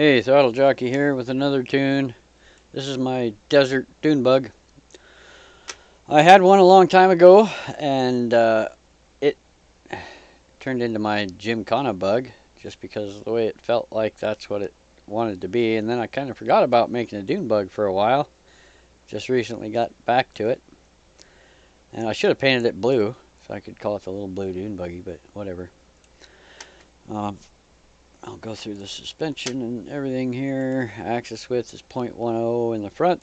Hey, Throttle Jockey here with another tune. This is my desert dune bug. I had one a long time ago, and it turned into my Gymkhana bug just because of the way it felt like that's what it wanted to be. And then I kind of forgot about making a dune bug for a while. Just recently got back to it. And I should have painted it blue, so I could call it the little blue dune buggy, but whatever. I'll go through the suspension and everything here. Axis width is 0.10 in the front.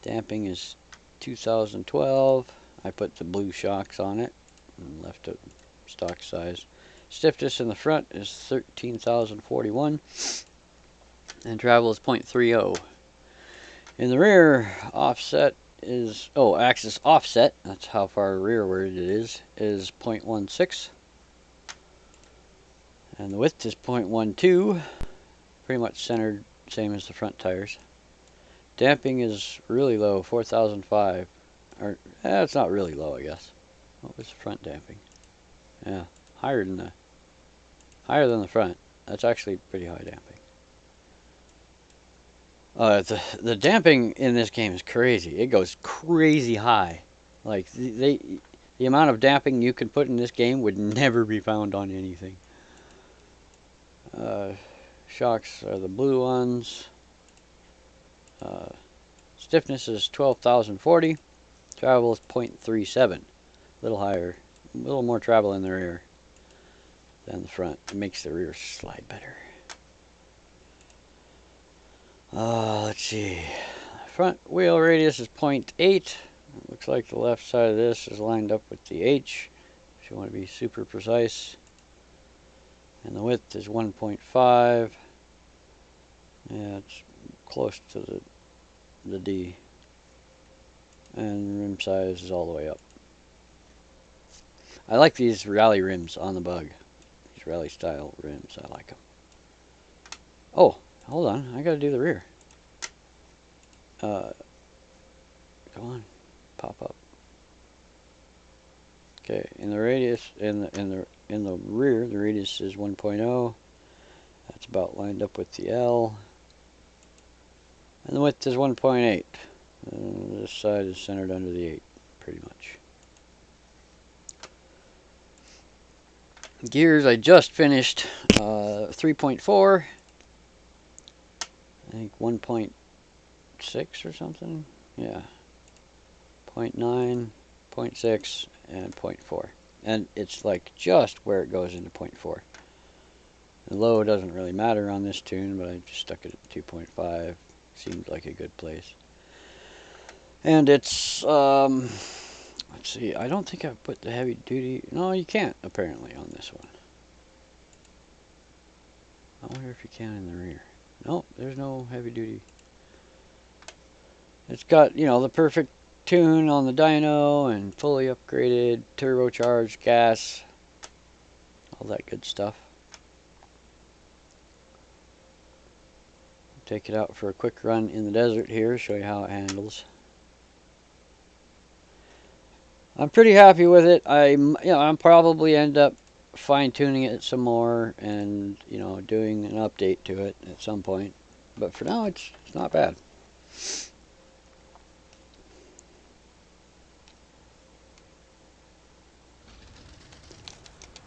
Damping is 2012. I put the blue shocks on it and left it stock size. Stiffness in the front is 13,041. And travel is 0.30. In the rear, offset is, axis offset, that's how far rearward it is 0.16. And the width is 0.12, pretty much centered, same as the front tires. Damping is really low, 4,005. Or, it's not really low, I guess. What was the front damping? Yeah, higher than the front. That's actually pretty high damping. The damping in this game is crazy. It goes crazy high. Like the amount of damping you can put in this game would never be found on anything. Shocks are the blue ones. Stiffness is 12,040. Travel is 0.37. A little higher. A little more travel in the rear than the front. It makes the rear slide better. Let's see. Front wheel radius is 0.8. It looks like the left side of this is lined up with the H, if you want to be super precise. And the width is 1.5. Yeah, it's close to the D. And rim size is all the way up. I like these rally rims on the bug. These rally style rims, I like them. Oh, hold on, I gotta do the rear. Go on, pop up. Okay, in the radius, in the rear, the radius is 1.0. That's about lined up with the L. And the width is 1.8. This side is centered under the 8, pretty much. Gears, I just finished 3.4. I think 1.6 or something. Yeah. 0.9, 0.6, and 0.4. And it's like just where it goes into 0.4. The low doesn't really matter on this tune, but I just stuck it at 2.5. Seemed like a good place. And it's, let's see, I don't think I've put the heavy duty, no, you can't apparently on this one. I wonder if you can in the rear. Nope, there's no heavy duty. It's got, the perfect tune on the dyno and fully upgraded turbocharged gas, all that good stuff. Take it out for a quick run in the desert here, show you how it handles. I'm pretty happy with it. I'm probably end up fine-tuning it some more and doing an update to it at some point. But for now, it's not bad.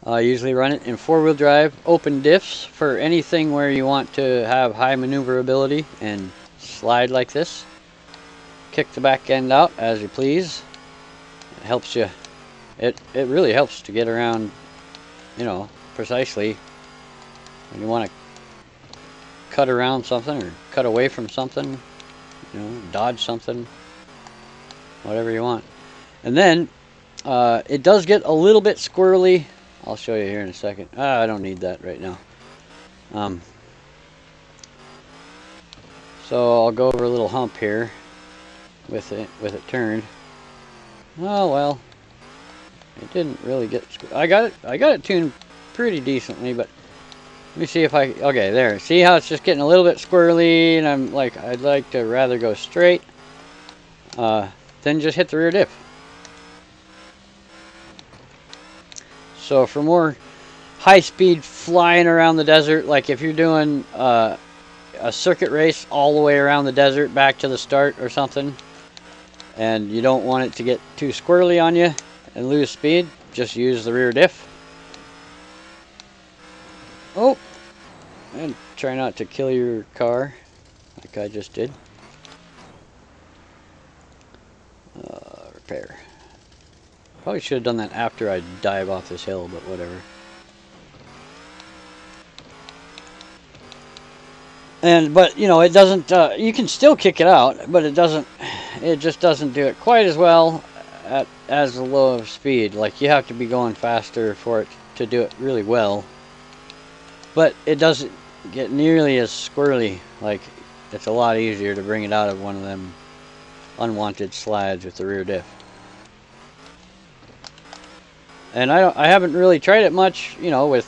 I usually run it in four-wheel drive, open diffs for anything where you want to have high maneuverability and slide like this. Kick the back end out as you please. It helps you. It really helps to get around, precisely when you want to cut around something or cut away from something, dodge something, whatever you want. And then it does get a little bit squirrely. I'll show you here in a second. I don't need that right now. So I'll go over a little hump here with it turned. Oh well, it didn't really get. I got it tuned pretty decently, but let me see if I. Okay, there. See how it's just getting a little bit squirrely, and I'm like, I'd like to rather go straight. Then just hit the rear diff. So for more high-speed flying around the desert, like if you're doing a circuit race all the way around the desert back to the start or something, and you don't want it to get too squirrely on you and lose speed, just use the rear diff. Oh, and try not to kill your car like I just did. Repair. Probably should have done that after I dive off this hill, but whatever. But you know, it doesn't, you can still kick it out, but it just doesn't do it quite as well at as low of speed. Like, you have to be going faster for it to do it really well. But it doesn't get nearly as squirrely. Like, it's a lot easier to bring it out of one of them unwanted slides with the rear diff. And I haven't really tried it much, you know, with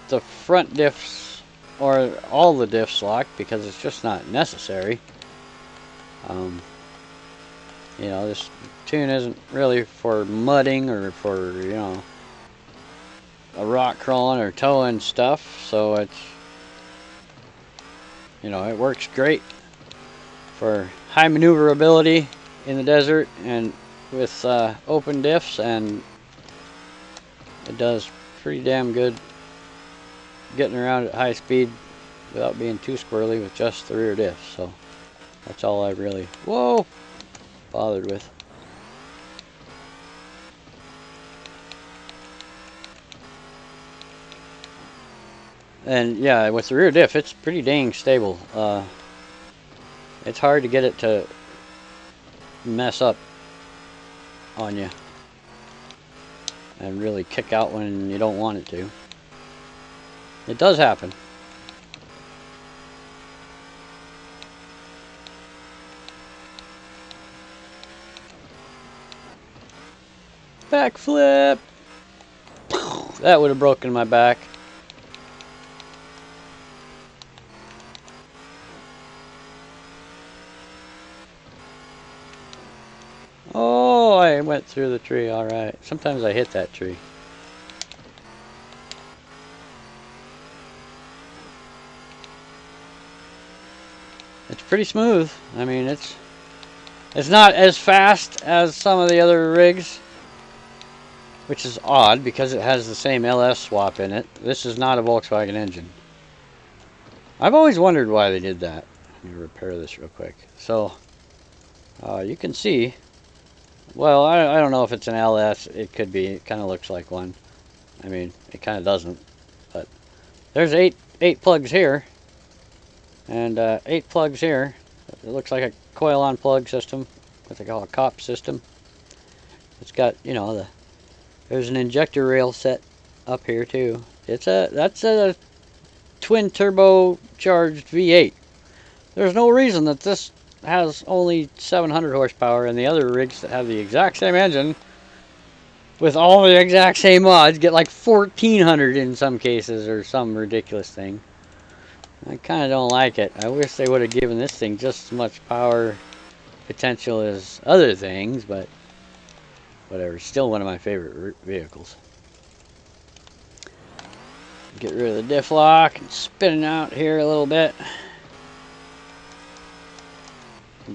the front diffs or all the diffs locked, because it's just not necessary. You know, this tune isn't really for mudding or for, you know, a rock crawling or towing stuff, so it's, you know, it works great for high maneuverability in the desert and with open diffs, and it does pretty damn good getting around at high speed without being too squirrely with just the rear diff. So that's all I really bothered with. And yeah, with the rear diff, it's pretty dang stable. It's hard to get it to mess up on you and really kick out when you don't want it to. It does happen. Backflip! That would have broken my back. Oh, I went through the tree, alright. Sometimes I hit that tree. It's pretty smooth. I mean, it's not as fast as some of the other rigs, which is odd because it has the same LS swap in it. This is not a Volkswagen engine. I've always wondered why they did that. Let me repair this real quick. So, you can see, well, I don't know if it's an LS. It could be. It kind of looks like one. I mean, it kind of doesn't. But there's eight plugs here. And 8 plugs here. It looks like a coil-on plug system, what they call a COP system. It's got, you know, there's an injector rail set up here too. That's a twin turbo charged V8. There's no reason that this has only 700 horsepower, and the other rigs that have the exact same engine with all the exact same mods get like 1400 in some cases, or some ridiculous thing. I kind of don't like it. I wish they would have given this thing just as much power potential as other things, but whatever. Still one of my favorite vehicles. Get rid of the diff lock and spin it out here a little bit.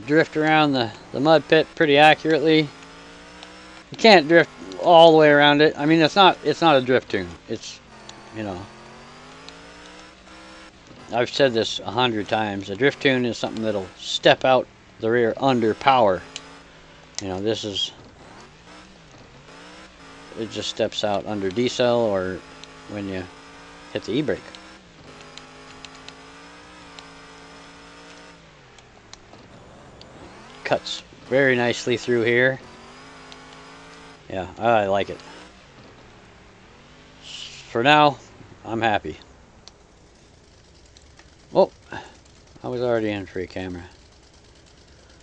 Drift around the mud pit pretty accurately. You can't drift all the way around it. I mean, it's not a drift tune. It's, you know, I've said this 100 times. A drift tune is something that'll step out the rear under power. You know, this is, it just steps out under decel or when you hit the e-brake. Cuts very nicely through here. Yeah, I like it. For now, I'm happy. Oh, I was already in free camera.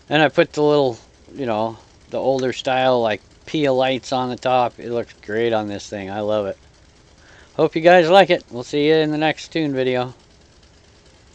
And I put the little, you know, the older style like peel lights on the top. It looks great on this thing. I love it. Hope you guys like it. We'll see you in the next tune video.